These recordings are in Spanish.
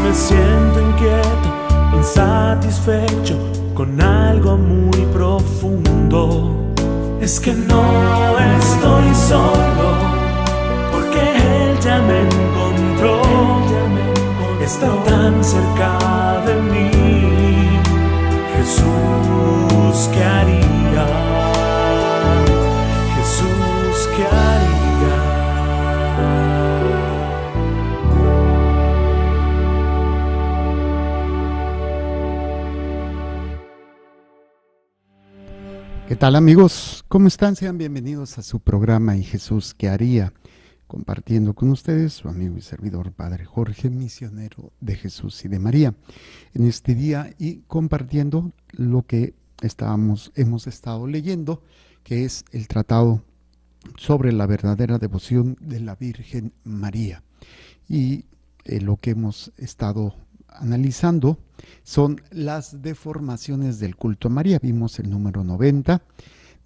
me siento inquieto, insatisfecho con algo muy profundo. Es que no estoy solo, porque Él ya me encontró. Está tan cerca de mí. Jesús, ¿qué haría? Jesús, ¿qué haría? ¿Qué tal, amigos? ¿Cómo están? Sean bienvenidos a su programa ¿Y Jesús qué haría? Compartiendo con ustedes su amigo y servidor Padre Jorge, misionero de Jesús y de María, en este día y compartiendo lo que hemos estado leyendo, que es el tratado sobre la verdadera devoción de la Virgen María. Y lo que hemos estado analizando son las deformaciones del culto a María. Vimos el número 90,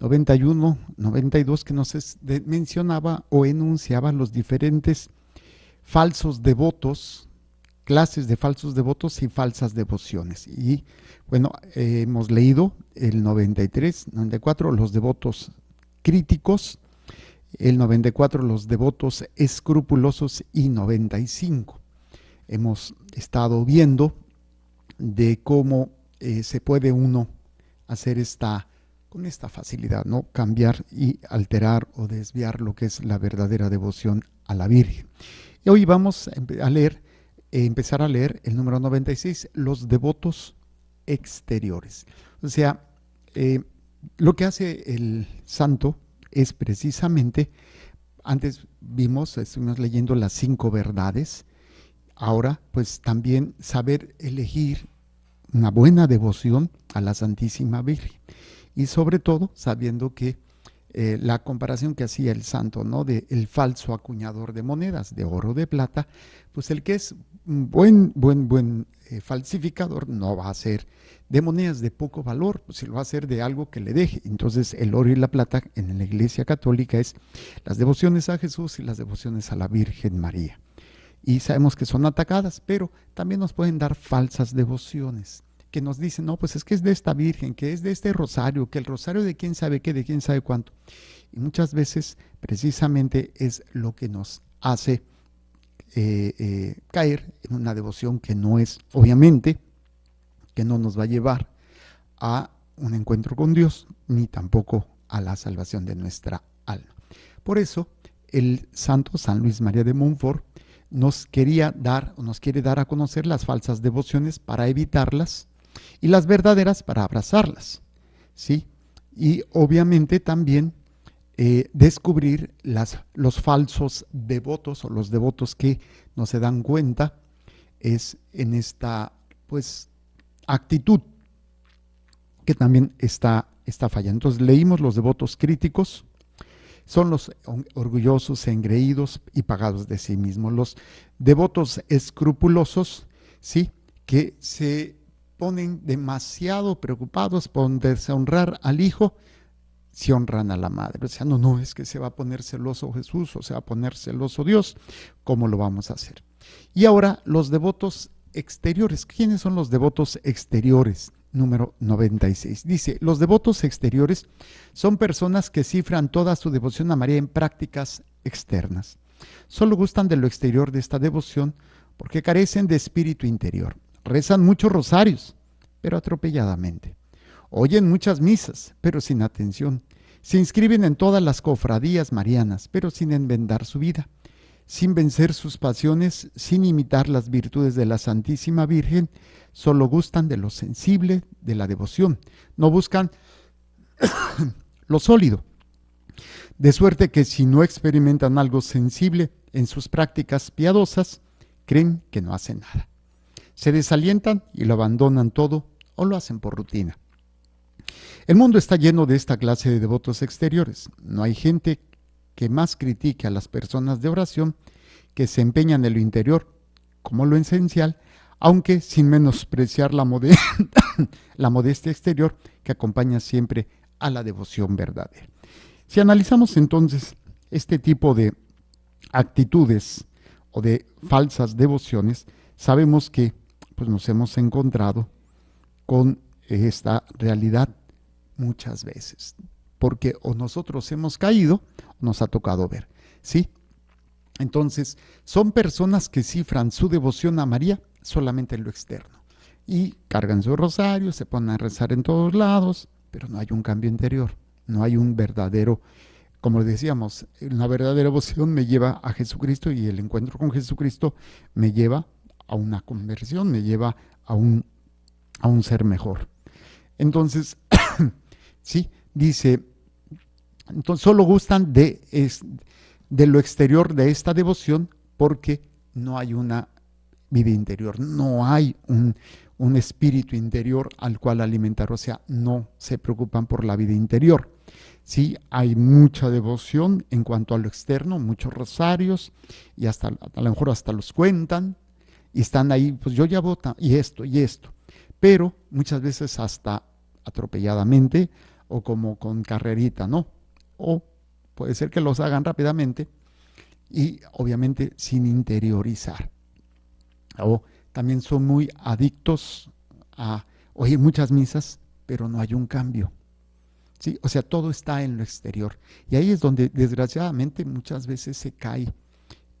91, 92 que nos mencionaba o enunciaba los diferentes falsos devotos, clases de falsos devotos y falsas devociones. Y bueno, hemos leído el 93, 94, los devotos críticos, el 94, los devotos escrupulosos y 95. Hemos estado viendo de cómo se puede uno hacer con esta facilidad, ¿no? Cambiar y alterar o desviar lo que es la verdadera devoción a la Virgen. Y hoy vamos a empezar a leer el número 96, los devotos exteriores. O sea, lo que hace el santo es precisamente, antes estuvimos leyendo las 5 verdades. Ahora, pues también saber elegir una buena devoción a la Santísima Virgen. Y sobre todo, sabiendo que la comparación que hacía el santo, ¿no? De el falso acuñador de monedas, de oro o de plata, pues el que es un buen falsificador no va a ser de monedas de poco valor, pues lo va a hacer de algo que le deje. Entonces, el oro y la plata en la Iglesia Católica es las devociones a Jesús y las devociones a la Virgen María. Y sabemos que son atacadas, pero también nos pueden dar falsas devociones, que nos dicen, no, pues es que es de esta Virgen, que es de este rosario, que el rosario de quién sabe qué, de quién sabe cuánto. Y muchas veces precisamente es lo que nos hace caer en una devoción que no es, obviamente, que no nos va a llevar a un encuentro con Dios, ni tampoco a la salvación de nuestra alma. Por eso, el santo San Luis María de Montfort nos quiere dar a conocer las falsas devociones para evitarlas y las verdaderas para abrazarlas, ¿sí? Y obviamente también descubrir los falsos devotos o los devotos que no se dan cuenta es en esta pues actitud que también está fallando. Entonces leímos los devotos críticos. Son los orgullosos, engreídos y pagados de sí mismos. Los devotos escrupulosos, ¿sí? Que se ponen demasiado preocupados por deshonrar al hijo si honran a la madre. O sea, no es que se va a poner celoso Jesús o se va a poner celoso Dios. ¿Cómo lo vamos a hacer? Y ahora los devotos exteriores. ¿Quiénes son los devotos exteriores? Número 96. Dice, los devotos exteriores son personas que cifran toda su devoción a María en prácticas externas. Solo gustan de lo exterior de esta devoción porque carecen de espíritu interior. Rezan muchos rosarios, pero atropelladamente. Oyen muchas misas, pero sin atención. Se inscriben en todas las cofradías marianas, pero sin enmendar su vida. Sin vencer sus pasiones, sin imitar las virtudes de la Santísima Virgen, solo gustan de lo sensible de la devoción, no buscan lo sólido. De suerte que si no experimentan algo sensible en sus prácticas piadosas, creen que no hacen nada. Se desalientan y lo abandonan todo o lo hacen por rutina. El mundo está lleno de esta clase de devotos exteriores. No hay gente que más critique a las personas de oración que se empeñan en lo interior como lo esencial, aunque sin menospreciar la modestia exterior que acompaña siempre a la devoción verdadera. Si analizamos entonces este tipo de actitudes o de falsas devociones, sabemos que pues, nos hemos encontrado con esta realidad muchas veces, porque o nosotros hemos caído o nos ha tocado ver, ¿sí? Entonces, son personas que cifran su devoción a María solamente en lo externo y cargan su rosario, se ponen a rezar en todos lados, pero no hay un cambio interior, no hay un verdadero, como decíamos, una verdadera devoción me lleva a Jesucristo y el encuentro con Jesucristo me lleva a una conversión, me lleva a un ser mejor. Entonces, sí, dice, entonces solo gustan de lo exterior de esta devoción porque no hay una vida interior, no hay un espíritu interior al cual alimentar, o sea, no se preocupan por la vida interior. Sí, hay mucha devoción en cuanto a lo externo, muchos rosarios y hasta a lo mejor hasta los cuentan y están ahí, pues yo ya voto y esto, pero muchas veces hasta atropelladamente o como con carrerita, ¿no? O puede ser que los hagan rápidamente y obviamente sin interiorizar. O también son muy adictos a oír muchas misas, pero no hay un cambio. ¿Sí? O sea, todo está en lo exterior. Y ahí es donde desgraciadamente muchas veces se cae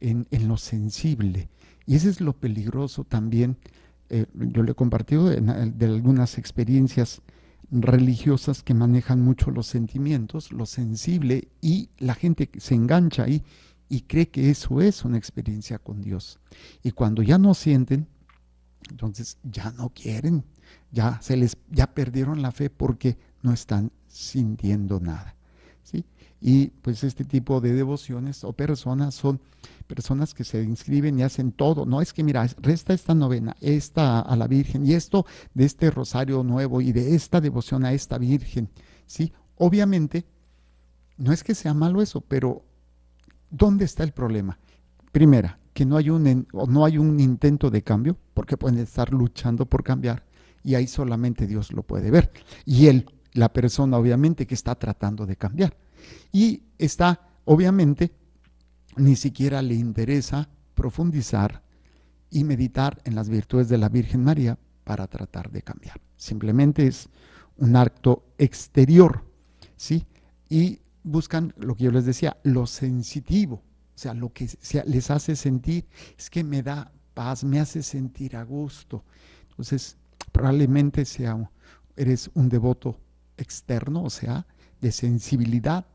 en lo sensible. Y ese es lo peligroso también. Yo le he compartido de algunas experiencias religiosas que manejan mucho los sentimientos, lo sensible, y la gente se engancha ahí y cree que eso es una experiencia con Dios. Y cuando ya no sienten, entonces ya no quieren, ya perdieron la fe porque no están sintiendo nada, ¿sí? Y pues este tipo de devociones o personas son personas que se inscriben y hacen todo. No es que mira, resta esta novena, esta a la Virgen y esto de este rosario nuevo y de esta devoción a esta Virgen, ¿sí? Obviamente no es que sea malo eso, pero ¿dónde está el problema? Primera, que no hay un intento de cambio, porque pueden estar luchando por cambiar y ahí solamente Dios lo puede ver. Y la persona obviamente que está tratando de cambiar. Y obviamente, ni siquiera le interesa profundizar y meditar en las virtudes de la Virgen María para tratar de cambiar. Simplemente es un acto exterior, ¿sí? Y buscan lo que yo les decía, lo sensitivo, o sea, lo que les hace sentir, es que me da paz, me hace sentir a gusto. Entonces, probablemente eres un devoto externo, o sea, de sensibilidad,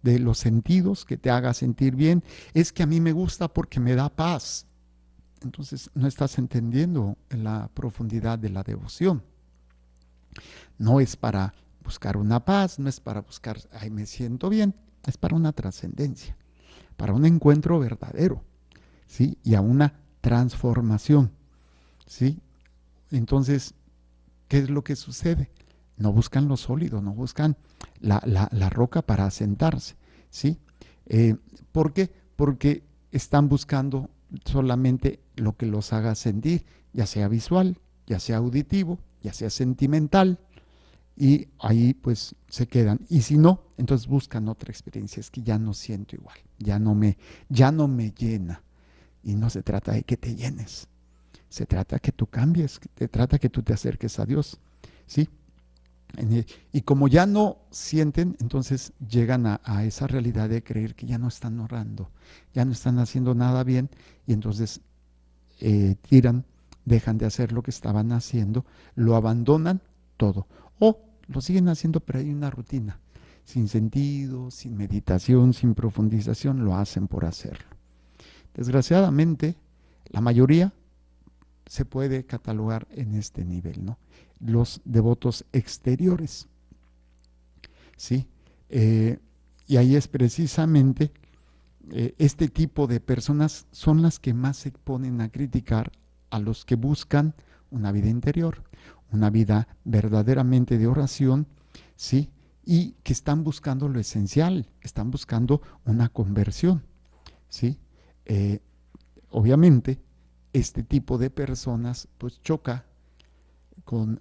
de los sentidos, que te haga sentir bien. Es que a mí me gusta porque me da paz. Entonces, no estás entendiendo la profundidad de la devoción. No es para buscar una paz, no es para buscar, ay, me siento bien, es para una trascendencia, para un encuentro verdadero, ¿sí? Y a una transformación, ¿sí? Entonces, ¿qué es lo que sucede? No buscan lo sólido, no buscan la roca para asentarse, ¿sí? ¿Por qué? Porque están buscando solamente lo que los haga sentir, ya sea visual, ya sea auditivo, ya sea sentimental, y ahí pues se quedan. Y si no, entonces buscan otra experiencia, es que ya no siento igual, ya no me llena. Y no se trata de que te llenes, se trata que tú cambies, se trata que tú te acerques a Dios, ¿sí? Y como ya no sienten, entonces llegan a esa realidad de creer que ya no están orando, ya no están haciendo nada bien, y entonces dejan de hacer lo que estaban haciendo, lo abandonan todo, o lo siguen haciendo, pero hay una rutina, sin sentido, sin meditación, sin profundización, lo hacen por hacerlo. Desgraciadamente, la mayoría se puede catalogar en este nivel, ¿no? Los devotos exteriores, ¿sí? Y ahí es precisamente este tipo de personas son las que más se ponen a criticar a los que buscan una vida interior, una vida verdaderamente de oración, ¿sí? Y que están buscando lo esencial, están buscando una conversión, ¿sí? Obviamente, este tipo de personas pues choca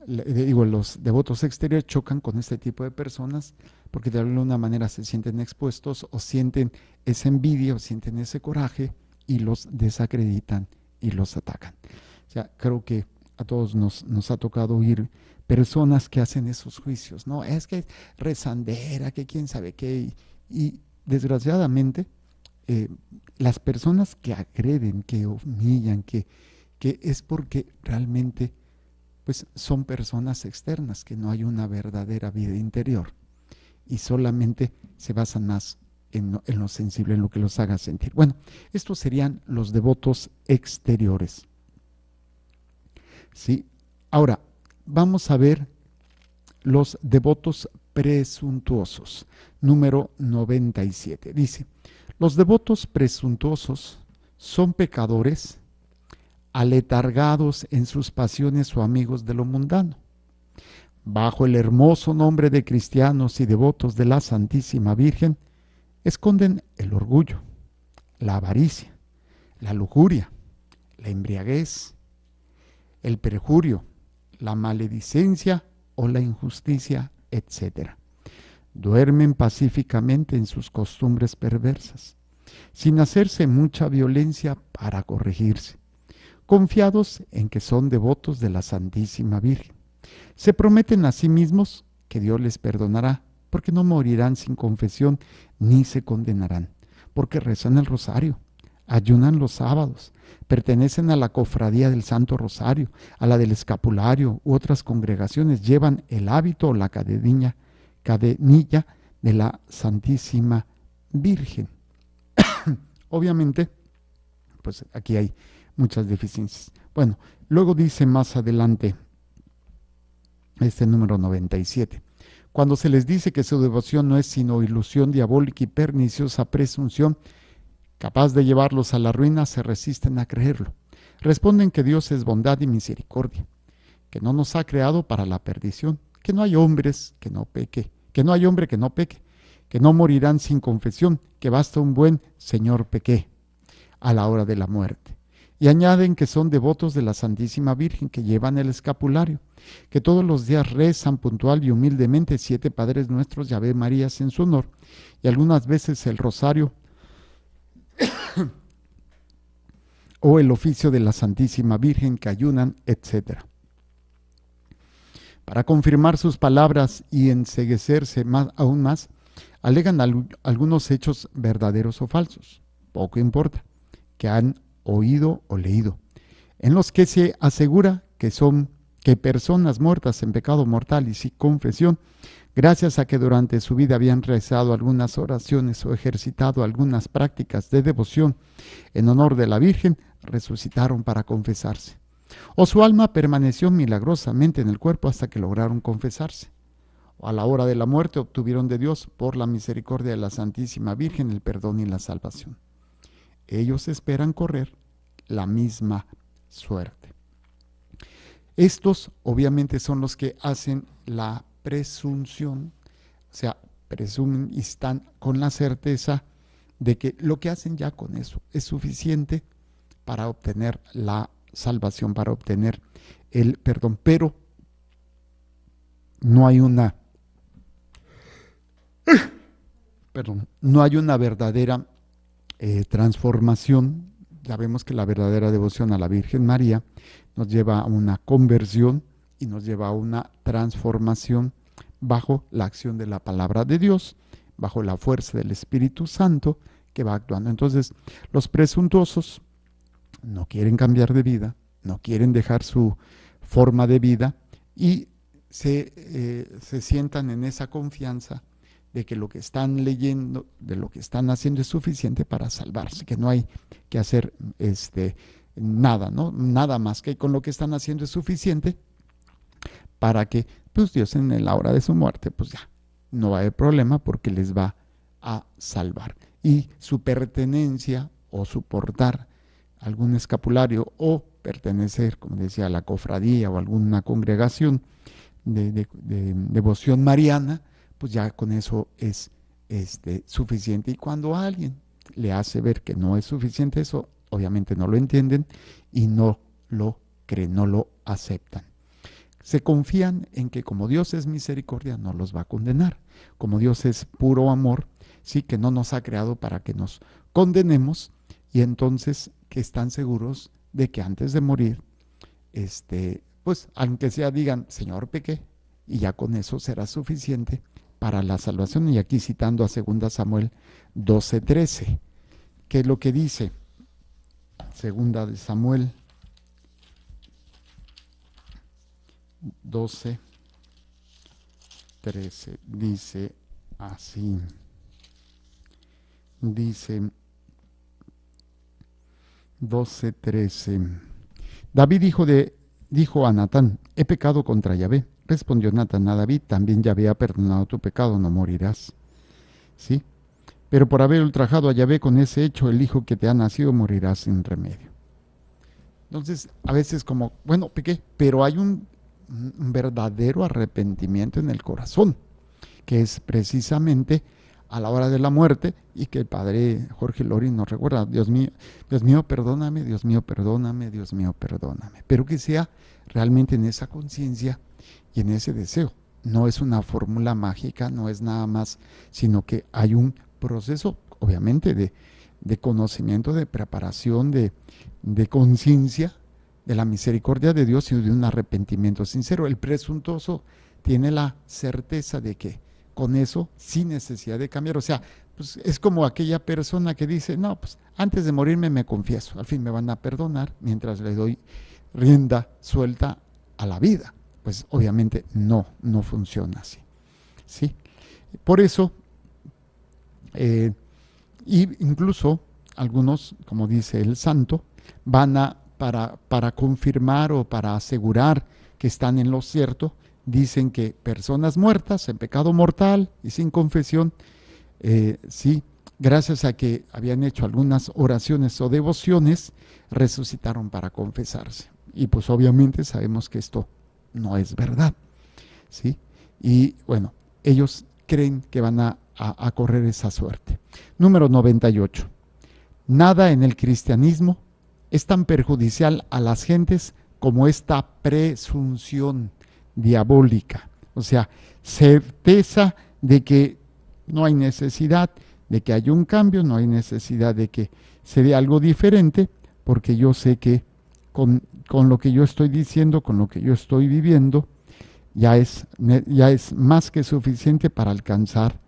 los devotos exteriores chocan con este tipo de personas porque de alguna manera se sienten expuestos o sienten esa envidia o sienten ese coraje y los desacreditan y los atacan. sea, creo que a todos nos ha tocado oír personas que hacen esos juicios, ¿no? Es que rezandera, que quién sabe qué. Y desgraciadamente, eh, las personas que agreden, que humillan, que es porque realmente pues son personas externas, que no hay una verdadera vida interior y solamente se basan más en lo sensible, en lo que los haga sentir. Bueno, estos serían los devotos exteriores. ¿Sí? Ahora, vamos a ver los devotos presuntuosos. Número 97. Dice, los devotos presuntuosos son pecadores aletargados en sus pasiones o amigos de lo mundano. Bajo el hermoso nombre de cristianos y devotos de la Santísima Virgen, esconden el orgullo, la avaricia, la lujuria, la embriaguez, el perjurio, la maledicencia o la injusticia, etc. Duermen pacíficamente en sus costumbres perversas, sin hacerse mucha violencia para corregirse, confiados en que son devotos de la Santísima Virgen. Se prometen a sí mismos que Dios les perdonará, porque no morirán sin confesión ni se condenarán, porque rezan el rosario, ayunan los sábados, pertenecen a la cofradía del Santo Rosario, a la del Escapulario u otras congregaciones, llevan el hábito o la cadenilla de la Santísima Virgen. Obviamente, pues aquí hay muchas deficiencias. Bueno, luego dice más adelante este número 97. Cuando se les dice que su devoción no es sino ilusión diabólica y perniciosa presunción, capaz de llevarlos a la ruina, se resisten a creerlo. Responden que Dios es bondad y misericordia, que no nos ha creado para la perdición, que no hay hombres que no peque, que no hay hombre que no peque, que no morirán sin confesión, que basta un buen Señor pequé a la hora de la muerte. Y añaden que son devotos de la Santísima Virgen, que llevan el escapulario, que todos los días rezan puntual y humildemente 7 Padres Nuestros y Ave Marías en su honor, y algunas veces el rosario o el oficio de la Santísima Virgen, que ayunan, etc. Para confirmar sus palabras y enceguecerse aún más, alegan algunos hechos verdaderos o falsos, poco importa, que han oído o leído, en los que se asegura que personas muertas en pecado mortal y sin confesión, gracias a que durante su vida habían rezado algunas oraciones o ejercitado algunas prácticas de devoción en honor de la Virgen, resucitaron para confesarse. O su alma permaneció milagrosamente en el cuerpo hasta que lograron confesarse. O a la hora de la muerte obtuvieron de Dios, por la misericordia de la Santísima Virgen, el perdón y la salvación. Ellos esperan correr la misma suerte. Estos obviamente son los que hacen la presunción, o sea, presumen y están con la certeza de que lo que hacen ya con eso es suficiente para obtener la salvación, para obtener el perdón, pero no hay una verdadera transformación. Ya vemos que la verdadera devoción a la Virgen María nos lleva a una conversión y nos lleva a una transformación bajo la acción de la palabra de Dios, bajo la fuerza del Espíritu Santo que va actuando. Entonces, los presuntuosos no quieren cambiar de vida, no quieren dejar su forma de vida y se sientan en esa confianza de que lo que están leyendo, de lo que están haciendo es suficiente para salvarse, que no hay que hacer nada, ¿no? Nada más, que con lo que están haciendo es suficiente para que pues Dios en la hora de su muerte, pues ya, no va a haber problema porque les va a salvar. Y su pertenencia o su portar algún escapulario o pertenecer, como decía, a la cofradía o alguna congregación de devoción mariana, pues ya con eso es suficiente. Y cuando alguien le hace ver que no es suficiente eso, obviamente no lo entienden y no lo creen, no lo aceptan. Se confían en que como Dios es misericordia, no los va a condenar. Como Dios es puro amor, sí, que no nos ha creado para que nos condenemos, y entonces que están seguros de que antes de morir pues aunque sea digan, Señor, pequé, y ya con eso será suficiente para la salvación. Y aquí citando a 2 Samuel 12:13, ¿qué es lo que dice? 2 Samuel 12:13, dice así, dice 12:13, David dijo a Natán, he pecado contra Yahvé. Respondió Natán a David, también Yahvé ha perdonado tu pecado, no morirás. ¿Sí? Pero por haber ultrajado a Yahvé con ese hecho, el hijo que te ha nacido morirá sin remedio. Entonces, a veces como, bueno, pequé, pero hay un verdadero arrepentimiento en el corazón, que es precisamente a la hora de la muerte, y que el padre Jorge Lori nos recuerda, Dios mío, perdóname, Dios mío, perdóname, Dios mío, perdóname. Pero que sea realmente en esa conciencia y en ese deseo. No es una fórmula mágica, no es nada más, sino que hay un proceso, obviamente, de conocimiento, de preparación, de conciencia de la misericordia de Dios y de un arrepentimiento sincero. El presuntuoso tiene la certeza de que con eso, sin necesidad de cambiar, o sea, pues es como aquella persona que dice, no, pues antes de morirme me confieso, al fin me van a perdonar mientras le doy rienda suelta a la vida. Pues obviamente no funciona así, ¿sí? Por eso, y incluso algunos, como dice el santo, van para confirmar o para asegurar que están en lo cierto, dicen que personas muertas en pecado mortal y sin confesión, sí, gracias a que habían hecho algunas oraciones o devociones, resucitaron para confesarse. Y pues obviamente sabemos que esto no es verdad, ¿sí? Y bueno, ellos creen que van a correr esa suerte. Número 98. Nada en el cristianismo es tan perjudicial a las gentes como esta presunción diabólica. O sea, certeza de que no hay necesidad de que haya un cambio, no hay necesidad de que se dé algo diferente, porque yo sé que con lo que yo estoy diciendo, con lo que yo estoy viviendo, ya es más que suficiente para alcanzar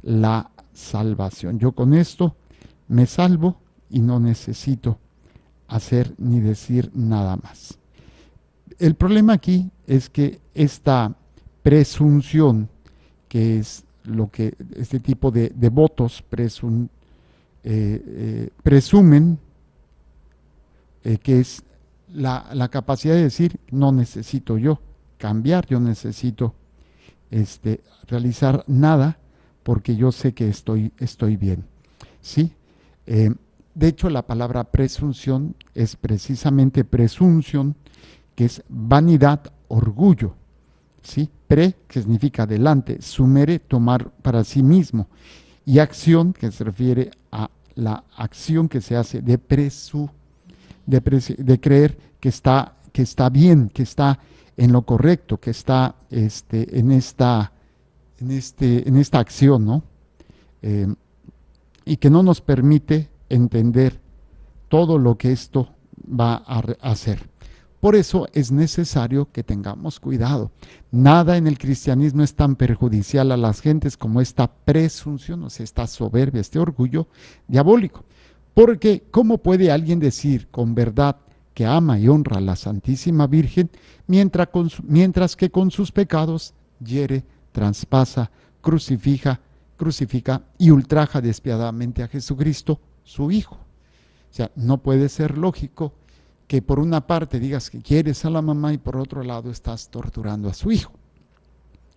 la salvación. Yo con esto me salvo y no necesito hacer ni decir nada más. El problema aquí es que esta presunción, que es lo que este tipo de votos presumen, que es la capacidad de decir, no necesito yo cambiar, yo necesito realizar nada porque yo sé que estoy bien, ¿sí? De hecho, la palabra presunción es precisamente presunción, que es vanidad, orgullo, ¿sí? Pre, que significa delante, sumere, tomar para sí mismo, y acción, que se refiere a la acción que se hace de creer que está bien, que está en lo correcto, que está en esta acción, ¿no? Y que no nos permite entender todo lo que esto va a hacer. Por eso es necesario que tengamos cuidado. Nada en el cristianismo es tan perjudicial a las gentes como esta presunción, o sea, esta soberbia, este orgullo diabólico. Porque ¿cómo puede alguien decir con verdad que ama y honra a la Santísima Virgen, mientras que con sus pecados hiere, traspasa, crucifica y ultraja despiadadamente a Jesucristo, su Hijo? O sea, no puede ser lógico que por una parte digas que quieres a la mamá y por otro lado estás torturando a su hijo.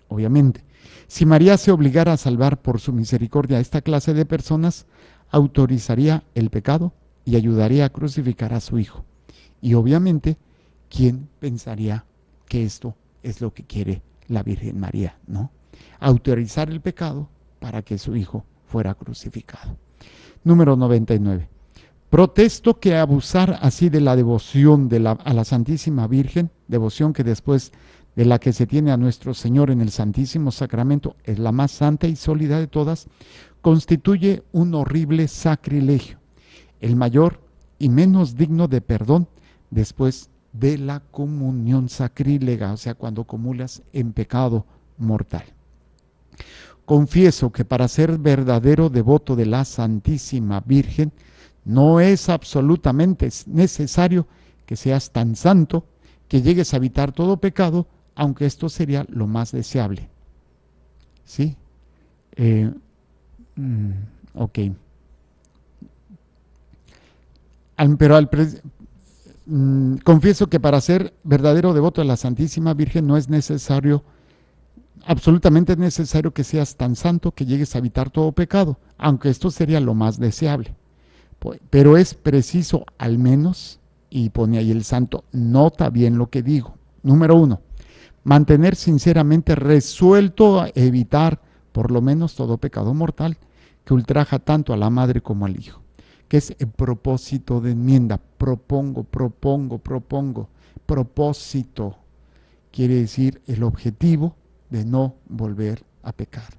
Obviamente, si María se obligara a salvar por su misericordia a esta clase de personas, autorizaría el pecado y ayudaría a crucificar a su hijo. Y obviamente, ¿quién pensaría que esto es lo que quiere la Virgen María, no? Autorizar el pecado para que su hijo fuera crucificado. Número 99. Protesto que abusar así de la devoción a la Santísima Virgen, devoción que después de la que se tiene a nuestro Señor en el Santísimo Sacramento, es la más santa y sólida de todas, constituye un horrible sacrilegio, el mayor y menos digno de perdón después de la comunión sacrílega, o sea, cuando comulgas en pecado mortal. Confieso que para ser verdadero devoto de la Santísima Virgen, no es absolutamente necesario que seas tan santo que llegues a evitar todo pecado, aunque esto sería lo más deseable. ¿Sí? Ok. Confieso que para ser verdadero devoto de la Santísima Virgen no es necesario, absolutamente necesario que seas tan santo que llegues a evitar todo pecado, aunque esto sería lo más deseable. Pero es preciso al menos, y pone ahí el santo, nota bien lo que digo. Número 1, mantener sinceramente resuelto a evitar por lo menos todo pecado mortal que ultraja tanto a la madre como al hijo, que es el propósito de enmienda. Propongo. Propósito quiere decir el objetivo de no volver a pecar.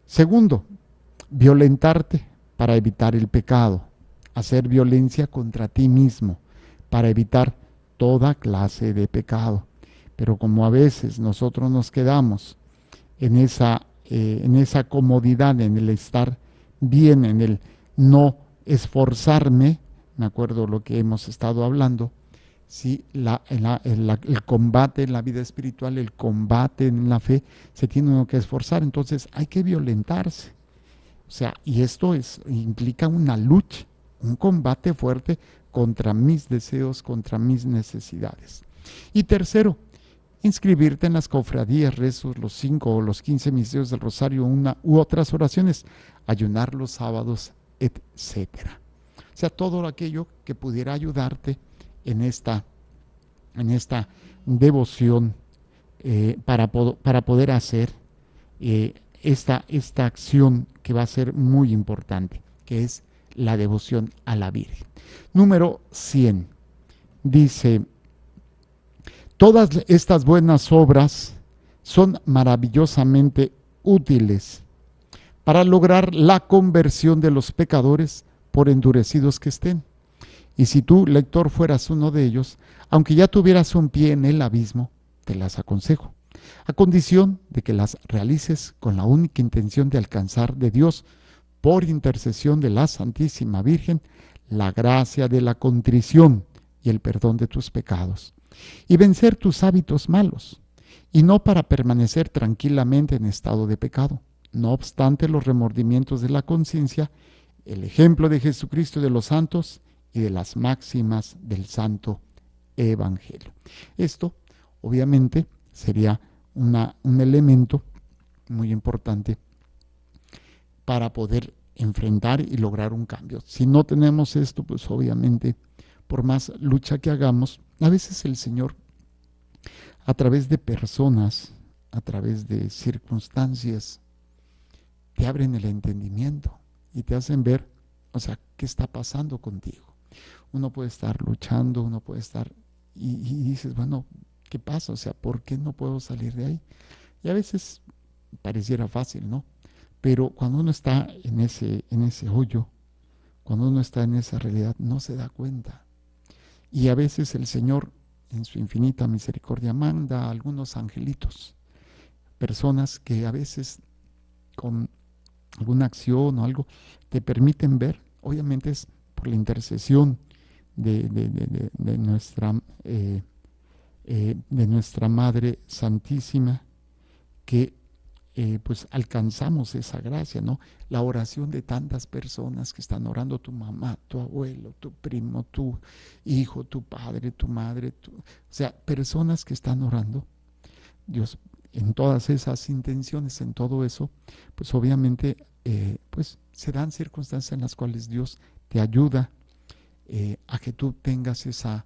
Segundo, violentarte para evitar el pecado, hacer violencia contra ti mismo para evitar toda clase de pecado. Pero como a veces nosotros nos quedamos en esa comodidad, en el estar bien, en el no esforzarme, me acuerdo lo que hemos estado hablando, ¿sí? El combate en la vida espiritual, el combate en la fe, se tiene uno que esforzar, entonces hay que violentarse. O sea, y esto implica una lucha, un combate fuerte contra mis deseos, contra mis necesidades. Y tercero, inscribirte en las cofradías, rezos, los 5 o los 15 misterios del rosario, una u otras oraciones, ayunar los sábados, etcétera. O sea, todo aquello que pudiera ayudarte en esta devoción para poder hacer esta acción que va a ser muy importante, que es la devoción a la Virgen. Número 100. Dice: todas estas buenas obras son maravillosamente útiles para lograr la conversión de los pecadores, por endurecidos que estén. Y si tú, lector, fueras uno de ellos, aunque ya tuvieras un pie en el abismo, te las aconsejo, a condición de que las realices con la única intención de alcanzar de Dios, por intercesión de la Santísima Virgen, la gracia de la contrición y el perdón de tus pecados, y vencer tus hábitos malos, y no para permanecer tranquilamente en estado de pecado. No obstante los remordimientos de la conciencia, el ejemplo de Jesucristo y de los santos y de las máximas del Santo Evangelio. Esto, obviamente, sería un elemento muy importante para poder enfrentar y lograr un cambio. Si no tenemos esto, pues obviamente, por más lucha que hagamos, a veces el Señor, a través de personas, a través de circunstancias, te abren el entendimiento y te hacen ver, o sea, qué está pasando contigo. Uno puede estar luchando, uno puede estar, y dices, bueno, ¿qué pasa? O sea, ¿por qué no puedo salir de ahí? Y a veces pareciera fácil, ¿no? Pero cuando uno está en ese hoyo, cuando uno está en esa realidad, no se da cuenta. Y a veces el Señor, en su infinita misericordia, manda a algunos angelitos, personas que a veces con alguna acción o algo te permiten ver. Obviamente es por la intercesión de nuestra Madre Santísima que pues alcanzamos esa gracia, ¿no? La oración de tantas personas que están orando, tu mamá, tu abuelo, tu primo, tu hijo, tu padre, tu madre, o sea, personas que están orando. Dios, en todas esas intenciones, en todo eso, pues obviamente pues se dan circunstancias en las cuales Dios te ayuda a que tú tengas esa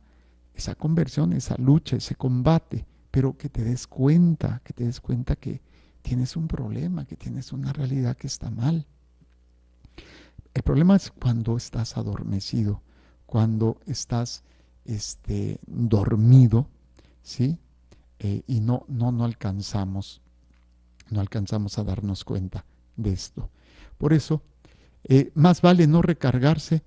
conversión, esa lucha, ese combate, pero que te des cuenta que tienes un problema, que tienes una realidad que está mal. El problema es cuando estás adormecido, cuando estás dormido, ¿sí? Y no alcanzamos a darnos cuenta de esto. Por eso, más vale no recargarse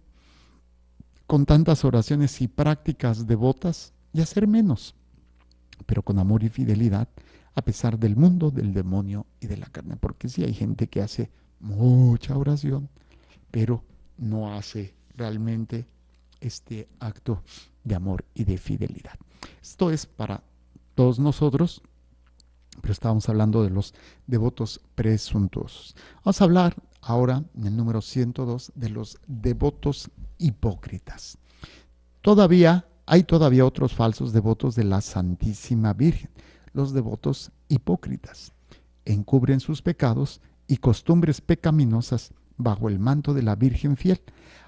con tantas oraciones y prácticas devotas y hacer menos, pero con amor y fidelidad, a pesar del mundo, del demonio y de la carne. Porque sí hay gente que hace mucha oración, pero no hace realmente este acto de amor y de fidelidad. Esto es para todos nosotros, pero estábamos hablando de los devotos presuntuosos. Vamos a hablar ahora, en el número 102, de los devotos hipócritas. Hay todavía otros falsos devotos de la Santísima Virgen, los devotos hipócritas. Encubren sus pecados y costumbres pecaminosas bajo el manto de la Virgen fiel,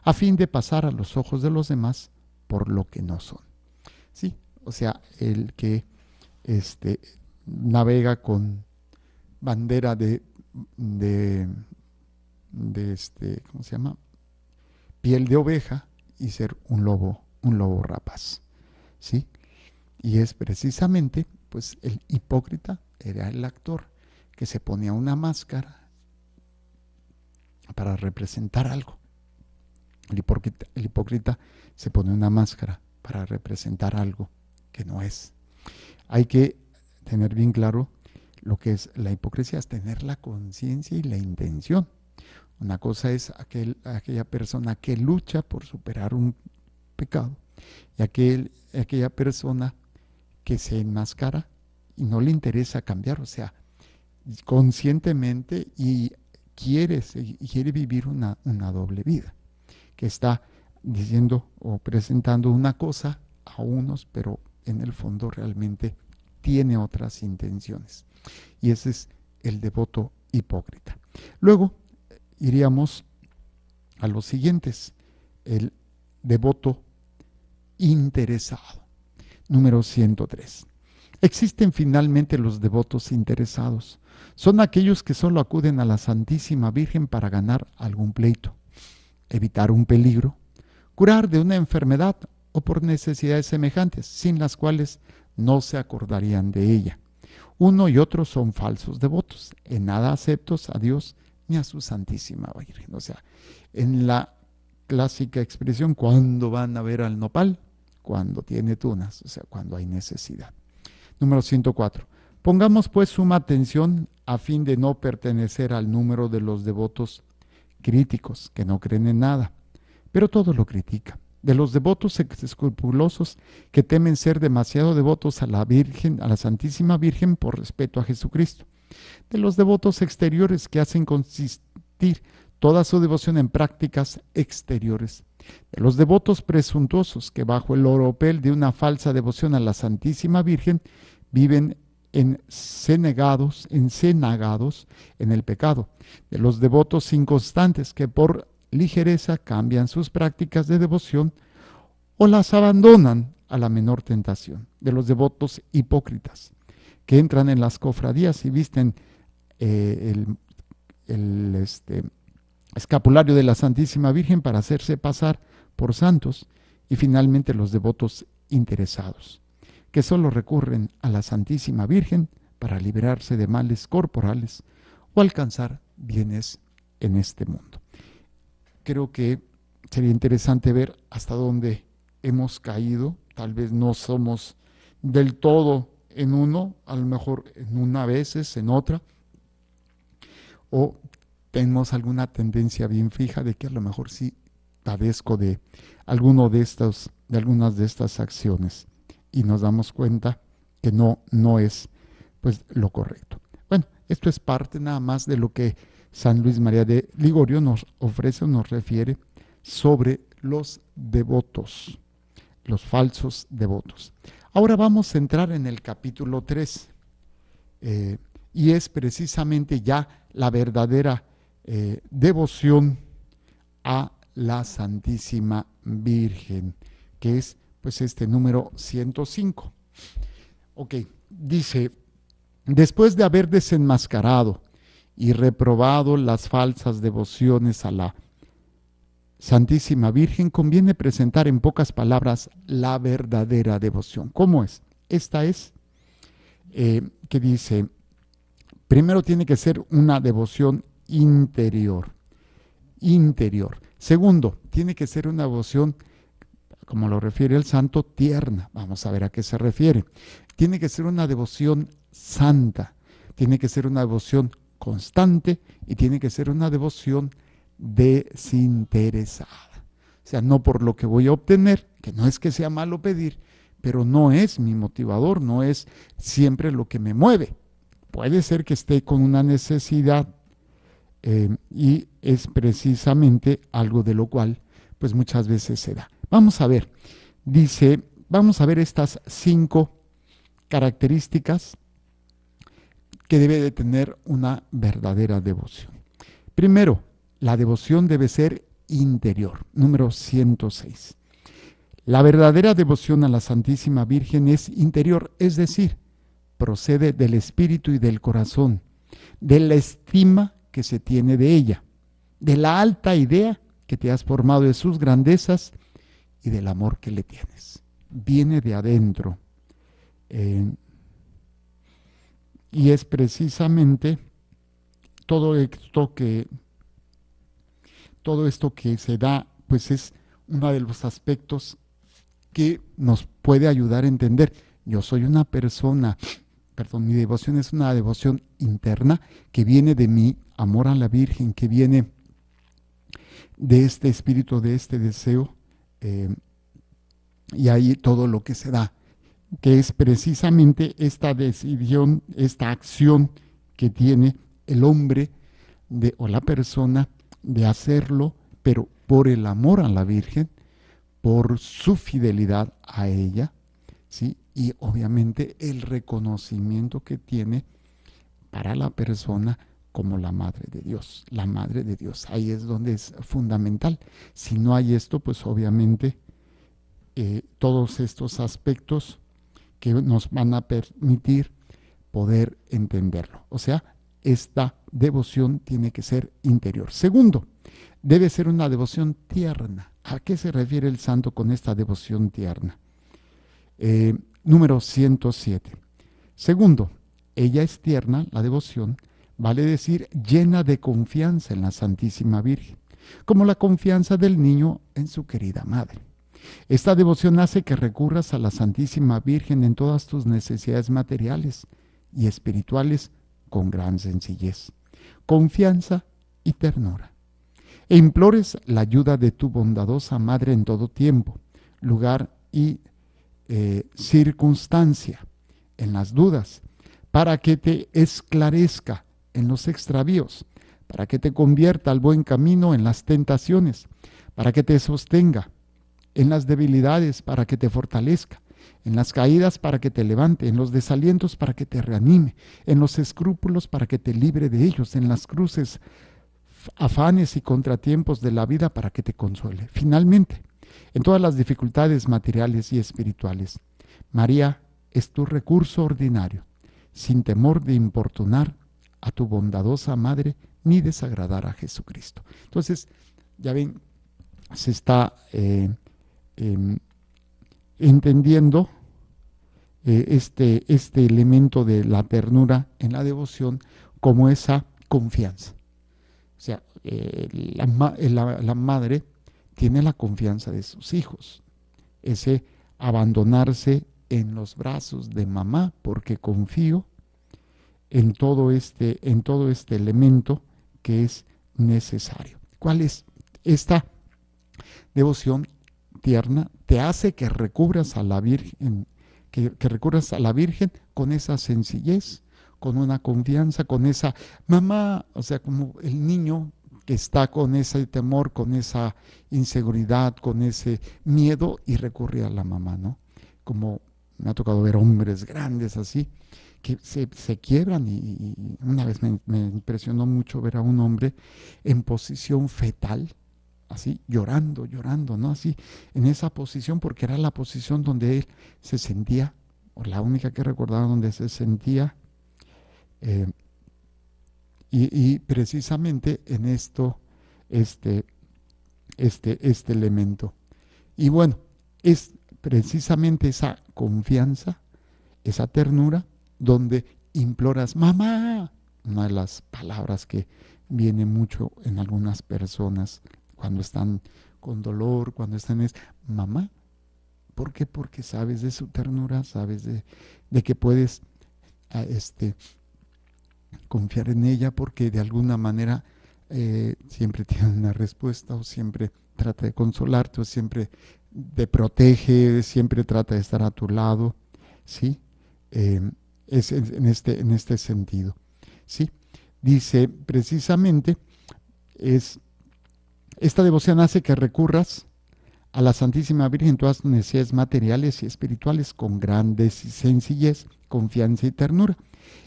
a fin de pasar a los ojos de los demás por lo que no son. Sí, o sea, el que navega con bandera de ¿cómo se llama? Piel de oveja y ser un lobo rapaz, ¿sí? Y es precisamente, pues, el hipócrita era el actor que se ponía una máscara para representar algo. El hipócrita se pone una máscara para representar algo que no es. Hay que tener bien claro lo que es la hipocresía, es tener la conciencia y la intención. Una cosa es aquella persona que lucha por superar un pecado y aquella persona que se enmascara y no le interesa cambiar, o sea, conscientemente y quiere vivir una doble vida, que está diciendo o presentando una cosa a unos, pero en el fondo realmente tiene otras intenciones. Y ese es el devoto hipócrita. Luego iríamos a los siguientes, el devoto interesado. Número 103. Existen finalmente los devotos interesados. Son aquellos que solo acuden a la Santísima Virgen para ganar algún pleito, evitar un peligro, curar de una enfermedad o por necesidades semejantes, sin las cuales no se acordarían de ella. Uno y otro son falsos devotos, en nada aceptos a Dios ni a su Santísima Virgen. O sea, en la clásica expresión, ¿cuándo van a ver al nopal? Cuando tiene tunas, o sea, cuando hay necesidad. Número 104. Pongamos pues suma atención a fin de no pertenecer al número de los devotos críticos, que no creen en nada, pero todo lo critican. De los devotos escrupulosos que temen ser demasiado devotos a la Virgen, a la Santísima Virgen por respeto a Jesucristo. De los devotos exteriores que hacen consistir toda su devoción en prácticas exteriores. De los devotos presuntuosos que bajo el oropel de una falsa devoción a la Santísima Virgen viven encenagados en el pecado. De los devotos inconstantes que por ligereza cambian sus prácticas de devoción o las abandonan a la menor tentación. De los devotos hipócritas que entran en las cofradías y visten el escapulario de la Santísima Virgen para hacerse pasar por santos. Y finalmente los devotos interesados, que solo recurren a la Santísima Virgen para librarse de males corporales o alcanzar bienes en este mundo. Creo que sería interesante ver hasta dónde hemos caído. Tal vez no somos del todo en uno, a lo mejor en una veces, en otra, o tenemos alguna tendencia bien fija de que a lo mejor sí padezco de algunas de estas acciones y nos damos cuenta que no es pues lo correcto. Bueno, esto es parte nada más de lo que San Luis María de Ligorio nos ofrece o nos refiere sobre los devotos, los falsos devotos. Ahora vamos a entrar en el capítulo 3 y es precisamente ya la verdadera devoción a la Santísima Virgen, que es pues este número 105. Ok, dice, después de haber desenmascarado y reprobado las falsas devociones a la Santísima Virgen, conviene presentar en pocas palabras la verdadera devoción. ¿Cómo es? Esta es, que dice, primero tiene que ser una devoción interior. Segundo, tiene que ser una devoción como lo refiere el santo, tierna. Vamos a ver a qué se refiere. Tiene que ser una devoción santa, tiene que ser una devoción constante y tiene que ser una devoción desinteresada. O sea, no por lo que voy a obtener, que no es que sea malo pedir, pero no es mi motivador, no es siempre lo que me mueve. Puede ser que esté con una necesidad y es precisamente algo de lo cual pues muchas veces se da. Vamos a ver, dice, vamos a ver estas 5 características que debe de tener una verdadera devoción. Primero, la devoción debe ser interior. Número 106. La verdadera devoción a la Santísima Virgen es interior, es decir, procede del espíritu y del corazón, de la estima que se tiene de ella, de la alta idea que te has formado de sus grandezas y del amor que le tienes. Viene de adentro. Y es precisamente todo esto que se da, pues es uno de los aspectos que nos puede ayudar a entender. Yo soy una persona, mi devoción es una devoción interna que viene de mi amor a la Virgen, que viene de este espíritu, de este deseo, y ahí todo lo que se da, que es precisamente esta decisión, esta acción que tiene el hombre o la persona de hacerlo, pero por el amor a la Virgen, por su fidelidad a ella, ¿sí? Y obviamente el reconocimiento que tiene para la persona como la Madre de Dios. La Madre de Dios, ahí es donde es fundamental. Si no hay esto, pues obviamente todos estos aspectos que nos van a permitir poder entenderlo. O sea, esta devoción tiene que ser interior. Segundo, debe ser una devoción tierna. ¿A qué se refiere el santo con esta devoción tierna? Número 107. Segundo, ella es tierna, la devoción, vale decir llena de confianza en la Santísima Virgen, como la confianza del niño en su querida madre. Esta devoción hace que recurras a la Santísima Virgen en todas tus necesidades materiales y espirituales con gran sencillez, confianza y ternura. E implores la ayuda de tu bondadosa Madre en todo tiempo, lugar y circunstancia, en las dudas, para que te esclarezca en los extravíos, para que te convierta al buen camino en las tentaciones, para que te sostenga en las debilidades, para que te fortalezca, en las caídas para que te levante, en los desalientos para que te reanime, en los escrúpulos para que te libre de ellos, en las cruces, afanes y contratiempos de la vida para que te consuele. Finalmente, en todas las dificultades materiales y espirituales, María es tu recurso ordinario, sin temor de importunar a tu bondadosa Madre ni desagradar a Jesucristo. Entonces, ya ven, se está entendiendo este elemento de la ternura en la devoción como esa confianza. O sea, la madre tiene la confianza de sus hijos, ese abandonarse en los brazos de mamá porque confío en todo este elemento que es necesario. ¿Cuál es esta devoción tierna? Te hace que recurras a la Virgen, que recurras a la Virgen con esa sencillez, con una confianza, con esa mamá, o sea, como el niño que está con ese temor, con esa inseguridad, con ese miedo y recurre a la mamá, ¿no? Como me ha tocado ver hombres grandes así, que se quiebran y una vez me impresionó mucho ver a un hombre en posición fetal, así llorando, ¿no? Así, en esa posición, porque era la posición donde él se sentía, o la única que recordaba donde se sentía, y precisamente en esto, este elemento. Y bueno, es precisamente esa confianza, esa ternura, donde imploras, mamá, una de las palabras que viene mucho en algunas personas cuando están con dolor, cuando están es mamá, ¿Por qué? Porque sabes de su ternura, sabes de que puedes confiar en ella, porque de alguna manera siempre tiene una respuesta, o siempre trata de consolarte, o siempre te protege, siempre trata de estar a tu lado, ¿sí? Es en este sentido, ¿sí? Dice precisamente, esta devoción hace que recurras a la Santísima Virgen todas tus necesidades materiales y espirituales con grande sencillez, confianza y ternura,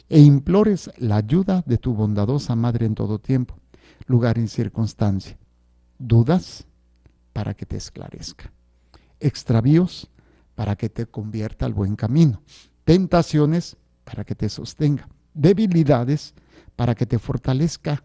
e implores la ayuda de tu bondadosa Madre en todo tiempo, lugar y circunstancia. Dudas, para que te esclarezca. Extravíos, para que te convierta al buen camino. Tentaciones, para que te sostenga. Debilidades, para que te fortalezca.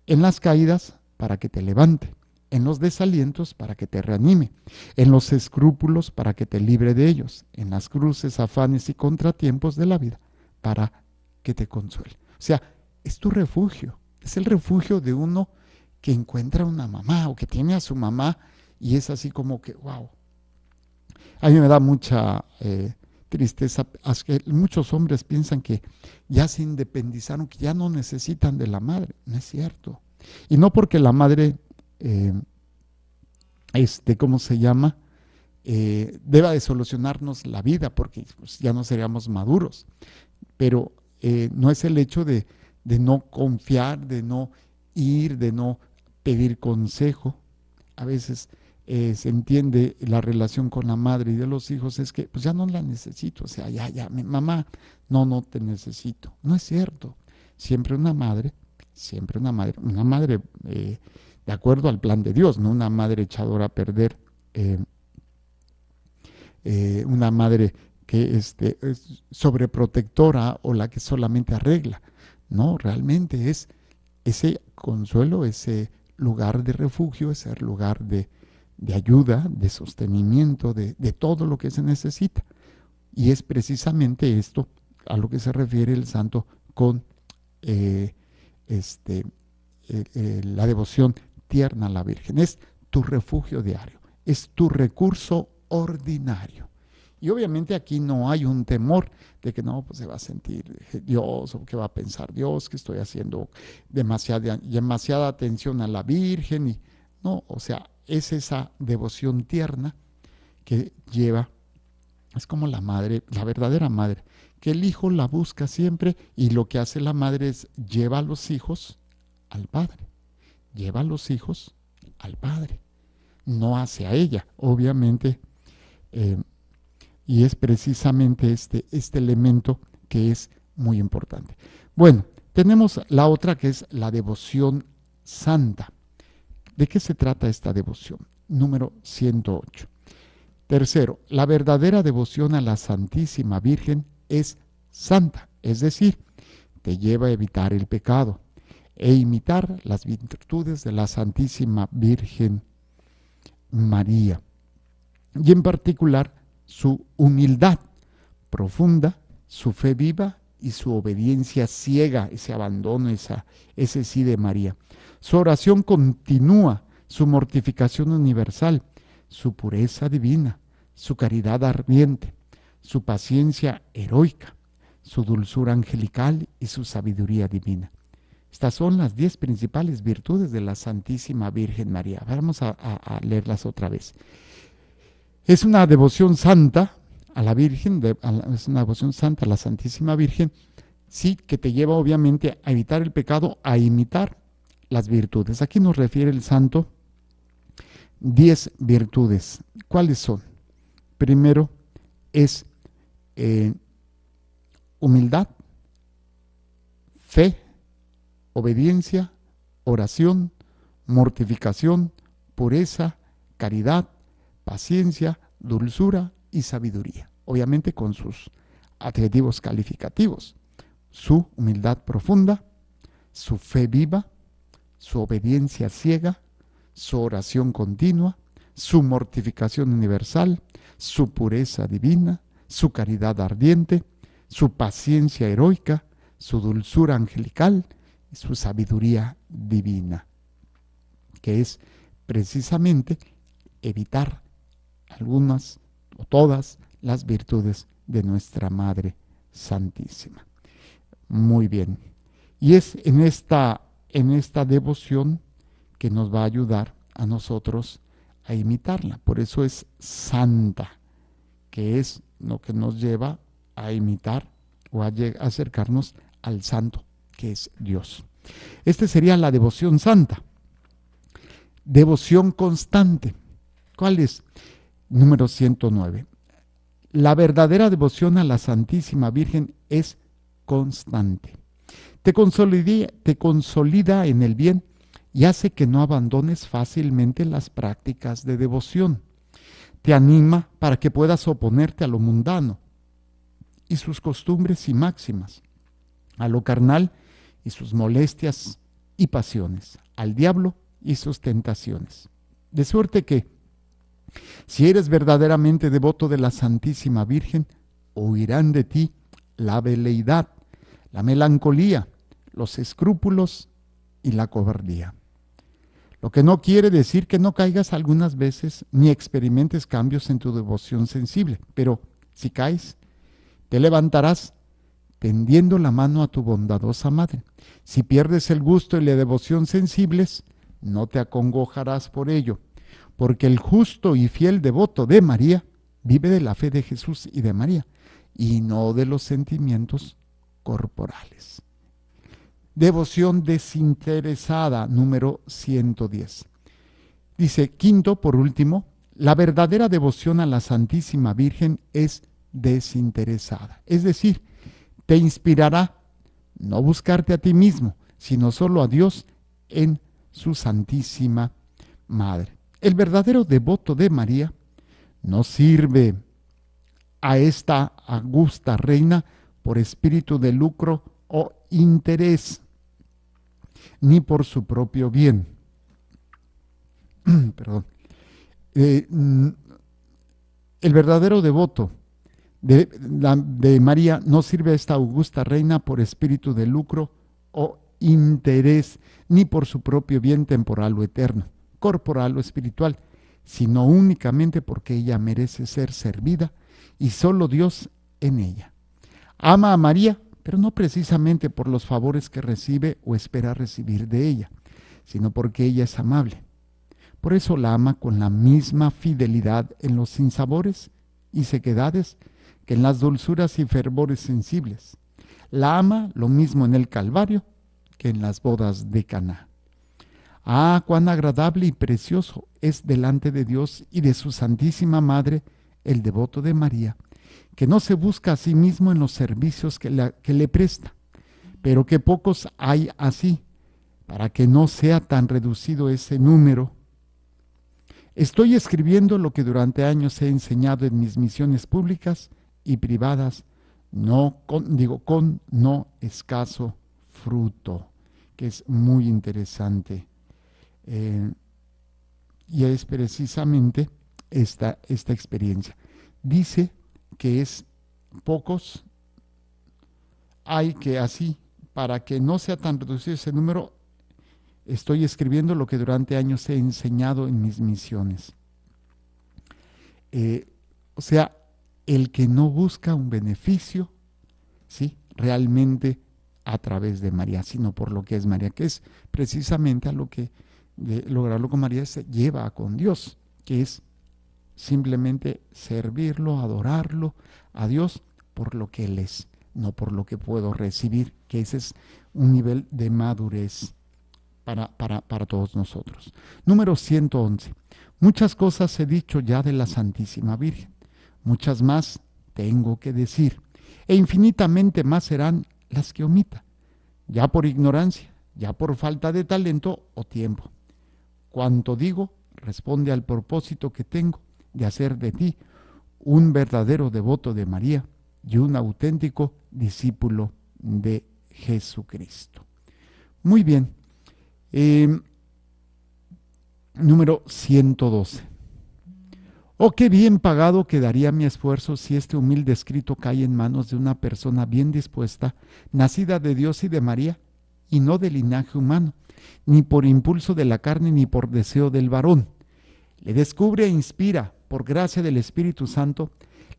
En las caídas, para que te levante. En los desalientos, para que te reanime. En los escrúpulos, para que te libre de ellos. En las cruces, afanes y contratiempos de la vida, para que te consuele. O sea, es tu refugio. Es el refugio de uno que encuentra una mamá o que tiene a su mamá, y es así como que, wow. A mí me da mucha tristeza. Que muchos hombres piensan que ya se independizaron, que ya no necesitan de la madre. No es cierto. Y no porque la madre, ¿cómo se llama? Deba de solucionarnos la vida, porque pues, ya no seríamos maduros. Pero no es el hecho de no confiar, de no ir, de no pedir consejo. A veces se entiende la relación con la madre y de los hijos, es que pues ya no la necesito, o sea, ya, mamá, no te necesito. No es cierto. Siempre una madre de acuerdo al plan de Dios, no una madre echadora a perder, una madre que es sobreprotectora, o la que solamente arregla. No, realmente es ese consuelo, ese lugar de refugio, ese lugar de ayuda, de sostenimiento, de todo lo que se necesita. Y es precisamente esto a lo que se refiere el santo con la devoción tierna a la Virgen. Es tu refugio diario, es tu recurso ordinario. Y obviamente aquí no hay un temor de que no, pues se va a sentir Dios, o que va a pensar Dios, que estoy haciendo demasiada atención a la Virgen. Y no, o sea, es esa devoción tierna que lleva, es como la madre, la verdadera madre, que el hijo la busca siempre, y lo que hace la madre es lleva a los hijos al Padre, lleva a los hijos al Padre, no hacia ella, obviamente. Y es precisamente este elemento que es muy importante. Bueno, tenemos la otra, que es la devoción santa. ¿De qué se trata esta devoción? Número 108. Tercero, la verdadera devoción a la Santísima Virgen es santa, es decir, te lleva a evitar el pecado e imitar las virtudes de la Santísima Virgen María. Y en particular, su humildad profunda, su fe viva y su obediencia ciega, ese abandono, ese sí de María. Su oración continúa, su mortificación universal, su pureza divina, su caridad ardiente, su paciencia heroica, su dulzura angelical y su sabiduría divina. Estas son las 10 principales virtudes de la Santísima Virgen María. Vamos a leerlas otra vez. Es una devoción santa a la Virgen, es una devoción santa a la Santísima Virgen, sí, que te lleva obviamente a evitar el pecado, a imitar las virtudes. Aquí nos refiere el santo 10 virtudes. ¿Cuáles son? Primero es humildad, fe, obediencia, oración, mortificación, pureza, caridad, paciencia, dulzura y sabiduría. Obviamente con sus adjetivos calificativos. Su humildad profunda, su fe viva, su obediencia ciega, su oración continua, su mortificación universal, su pureza divina, su caridad ardiente, su paciencia heroica, su dulzura angelical y su sabiduría divina, que es precisamente evitar algunas o todas las virtudes de nuestra Madre Santísima. Muy bien. Y es en esta devoción que nos va a ayudar a nosotros a imitarla. Por eso es santa, que es lo que nos lleva a imitar o a acercarnos al santo, que es Dios. Esta sería la devoción santa. Devoción constante. ¿Cuál es? Número 109. La verdadera devoción a la Santísima Virgen es constante. Te consolida en el bien y hace que no abandones fácilmente las prácticas de devoción. Te anima para que puedas oponerte a lo mundano y sus costumbres y máximas, a lo carnal y sus molestias y pasiones, al diablo y sus tentaciones. De suerte que, si eres verdaderamente devoto de la Santísima Virgen, huirán de ti la veleidad, la melancolía, los escrúpulos y la cobardía. Lo que no quiere decir que no caigas algunas veces ni experimentes cambios en tu devoción sensible, pero si caes, te levantarás tendiendo la mano a tu bondadosa madre. Si pierdes el gusto y la devoción sensibles, no te acongojarás por ello, porque el justo y fiel devoto de María vive de la fe de Jesús y de María, y no de los sentimientos corporales. Devoción desinteresada, número 110. Dice, quinto, por último, la verdadera devoción a la Santísima Virgen es desinteresada. Es decir, te inspirará no buscarte a ti mismo, sino solo a Dios en su Santísima Madre. El verdadero devoto de María no sirve a esta augusta reina por espíritu de lucro o interés, ni por su propio bien. Perdón. El verdadero devoto de María no sirve a esta augusta reina por espíritu de lucro o interés, ni por su propio bien temporal o eterno, corporal o espiritual, sino únicamente porque ella merece ser servida y solo Dios en ella. Ama a María, pero no precisamente por los favores que recibe o espera recibir de ella, sino porque ella es amable. Por eso la ama con la misma fidelidad en los sinsabores y sequedades que en las dulzuras y fervores sensibles. La ama lo mismo en el Calvario que en las bodas de Caná. Ah, cuán agradable y precioso es delante de Dios y de su Santísima Madre el devoto de María, que no se busca a sí mismo en los servicios que le presta, pero que pocos hay así, para que no sea tan reducido ese número. Estoy escribiendo lo que durante años he enseñado en mis misiones públicas y privadas, con no escaso fruto, que es muy interesante. Y es precisamente esta experiencia. Dice que es pocos, hay que así, para que no sea tan reducido ese número, estoy escribiendo lo que durante años he enseñado en mis misiones. O sea, el que no busca un beneficio, ¿sí?, realmente a través de María, sino por lo que es María, que es precisamente a lo que lograrlo con María se lleva con Dios, que es simplemente servirlo, adorarlo a Dios por lo que Él es, no por lo que puedo recibir, que ese es un nivel de madurez para todos nosotros. Número 111. Muchas cosas he dicho ya de la Santísima Virgen, muchas más tengo que decir, e infinitamente más serán las que omita, ya por ignorancia, ya por falta de talento o tiempo. Cuanto digo responde al propósito que tengo de hacer de ti un verdadero devoto de María y un auténtico discípulo de Jesucristo. Muy bien. Número 112. Oh, qué bien pagado quedaría mi esfuerzo si este humilde escrito cae en manos de una persona bien dispuesta, nacida de Dios y de María, y no de linaje humano, ni por impulso de la carne, ni por deseo del varón. Le descubre e inspira, por gracia del Espíritu Santo,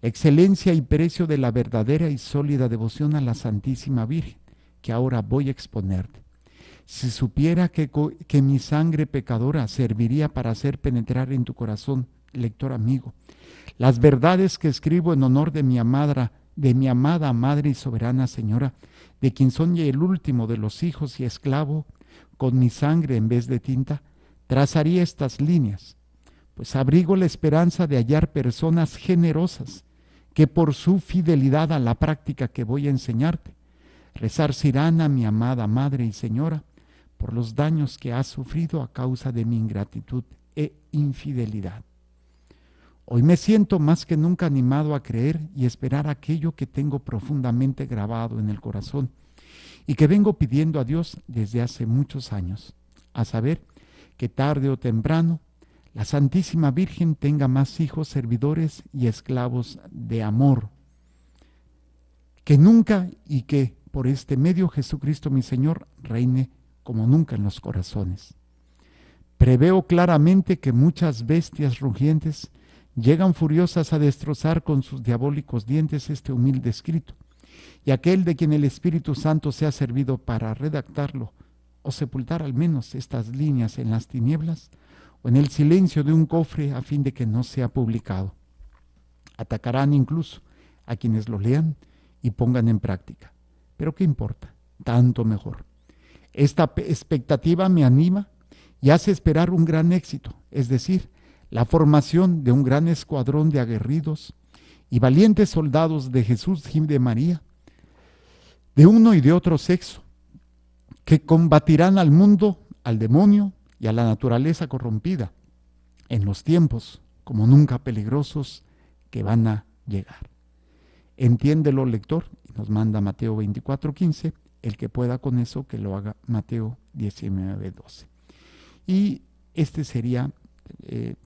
la excelencia y precio de la verdadera y sólida devoción a la Santísima Virgen, que ahora voy a exponerte. Si supiera que mi sangre pecadora serviría para hacer penetrar en tu corazón, lector amigo, las verdades que escribo en honor de mi amada Madre y Soberana Señora, de quien soy el último de los hijos y esclavo, con mi sangre en vez de tinta, trazaría estas líneas, pues abrigo la esperanza de hallar personas generosas que por su fidelidad a la práctica que voy a enseñarte, resarcirán a mi amada Madre y Señora por los daños que ha sufrido a causa de mi ingratitud e infidelidad. Hoy me siento más que nunca animado a creer y esperar aquello que tengo profundamente grabado en el corazón y que vengo pidiendo a Dios desde hace muchos años, a saber que tarde o temprano la Santísima Virgen tenga más hijos servidores y esclavos de amor que nunca, y que por este medio Jesucristo mi Señor reine como nunca en los corazones. Preveo claramente que muchas bestias rugientes llegan furiosas a destrozar con sus diabólicos dientes este humilde escrito, y aquel de quien el Espíritu Santo se ha servido para redactarlo o sepultar al menos estas líneas en las tinieblas o en el silencio de un cofre a fin de que no sea publicado. Atacarán incluso a quienes lo lean y pongan en práctica. Pero ¿qué importa? Tanto mejor. Esta expectativa me anima y hace esperar un gran éxito, es decir, la formación de un gran escuadrón de aguerridos y valientes soldados de Jesús y de María, de uno y de otro sexo, que combatirán al mundo, al demonio y a la naturaleza corrompida en los tiempos como nunca peligrosos que van a llegar. Entiéndelo, lector, y nos manda Mateo 24:15, el que pueda con eso que lo haga Mateo 19:12. Y este sería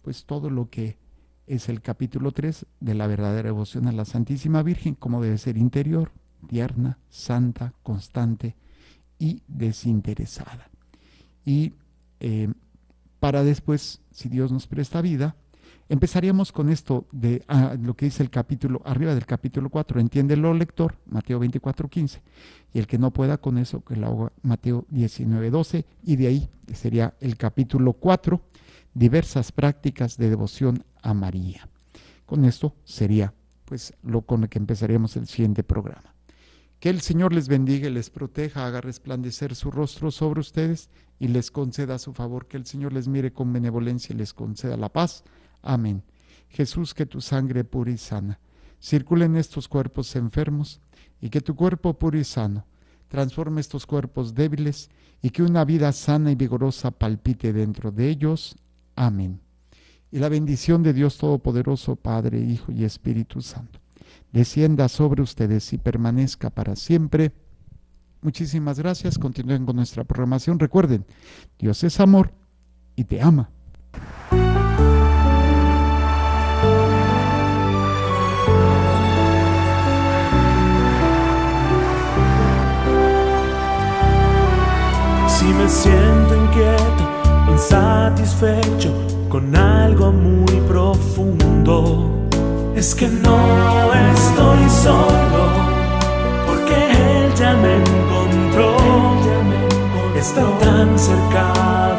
pues todo lo que es el capítulo 3 de la verdadera devoción a la Santísima Virgen, como debe ser interior, tierna, santa, constante y desinteresada. Y para después, si Dios nos presta vida, empezaríamos con esto de lo que dice el capítulo, arriba del capítulo 4, entiéndelo, lector, Mateo 24:15, y el que no pueda con eso, que lo haga Mateo 19:12, y de ahí sería el capítulo 4, diversas prácticas de devoción a María. Con esto sería pues lo con lo que empezaríamos el siguiente programa. Que el Señor les bendiga y les proteja, haga resplandecer su rostro sobre ustedes y les conceda su favor, que el Señor les mire con benevolencia y les conceda la paz. Amén. Jesús, que tu sangre pura y sana circule en estos cuerpos enfermos y que tu cuerpo puro y sano transforme estos cuerpos débiles y que una vida sana y vigorosa palpite dentro de ellos. Amén. Y la bendición de Dios Todopoderoso, Padre, Hijo y Espíritu Santo, descienda sobre ustedes y permanezca para siempre. Muchísimas gracias. Continúen con nuestra programación. Recuerden, Dios es amor y te ama. Si me siento inquieto, insatisfecho con algo muy profundo, es que no estoy solo, porque Él ya me encontró, está tan cerca